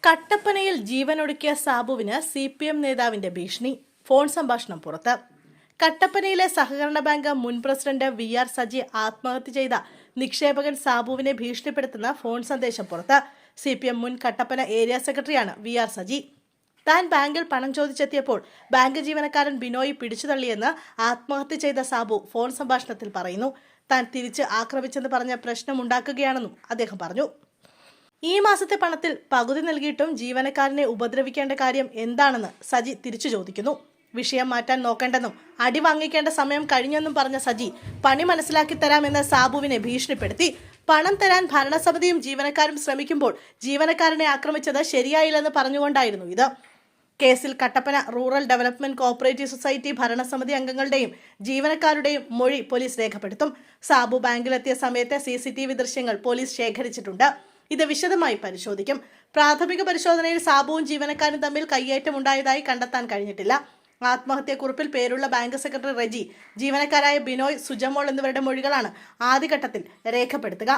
കട്ടപ്പനയിൽ ജീവനൊടുക്കിയ സാബുവിന് CPM നേതാവിന്റെ ഭീഷണി. ഫോൺ സംഭാഷണം പുറത്ത്. കട്ടപ്പനയിലെ സഹകരണ ബാങ്ക് മുൻ പ്രസിഡന്റ് VR സജി ആത്മഹത്യ ചെയ്ത നിക്ഷേപകൻ സാബുവിനെ ഭീഷണിപ്പെടുത്തുന്ന ഫോൺ സന്ദേശം പുറത്ത്. CPM മുൻ കട്ടപ്പന ഏരിയ സെക്രട്ടറിയാണ് VR സജി. താൻ ബാങ്കിൽ പണം ചോദിച്ചെത്തിയപ്പോൾ ബാങ്ക് ജീവനക്കാരൻ ബിനോയ് പിടിച്ചുതള്ളിയെന്ന് ആത്മഹത്യ ചെയ്ത സാബു ഫോൺ സംഭാഷണത്തിൽ പറയുന്നു. താൻ തിരിച്ച് ആക്രമിച്ചെന്ന് പറഞ്ഞ പ്രശ്നമുണ്ടാക്കുകയാണെന്നും അദ്ദേഹം പറഞ്ഞു. ഈ മാസത്തെ പണത്തിൽ പകുതി നൽകിയിട്ടും ജീവനക്കാരനെ ഉപദ്രവിക്കേണ്ട കാര്യം എന്താണെന്ന് സജി തിരിച്ചു ചോദിക്കുന്നു. വിഷയം മാറ്റാൻ നോക്കേണ്ടെന്നും അടി വാങ്ങിക്കേണ്ട സമയം കഴിഞ്ഞെന്നും പറഞ്ഞ സജി പണി മനസ്സിലാക്കി തരാമെന്ന് സാബുവിനെ ഭീഷണിപ്പെടുത്തി. പണം തരാൻ ഭരണസമിതിയും ജീവനക്കാരും ശ്രമിക്കുമ്പോൾ ജീവനക്കാരനെ ആക്രമിച്ചത് ശരിയായില്ലെന്ന് പറഞ്ഞുകൊണ്ടായിരുന്നു ഇത്. കേസിൽ Kattappana rural development cooperative society ഭരണസമിതി അംഗങ്ങളുടെയും ജീവനക്കാരുടെയും മൊഴി പോലീസ് രേഖപ്പെടുത്തും. സാബു ബാങ്കിലെത്തിയ സമയത്തെ CCTV ദൃശ്യങ്ങൾ പോലീസ് ശേഖരിച്ചിട്ടുണ്ട്. ഇത് വിശദമായി പരിശോധിക്കും. പ്രാഥമിക പരിശോധനയിൽ സാബുവും ജീവനക്കാരും തമ്മിൽ കയ്യേറ്റമുണ്ടായതായി കണ്ടെത്താൻ കഴിഞ്ഞിട്ടില്ല. ആത്മഹത്യക്കുറിപ്പിൽ പേരുള്ള ബാങ്ക് സെക്രട്ടറി റെജി, ജീവനക്കാരായ ബിനോയ്, സുജമോൾ എന്നിവരുടെ മൊഴികളാണ് ആദ്യഘട്ടത്തിൽ രേഖപ്പെടുത്തുക.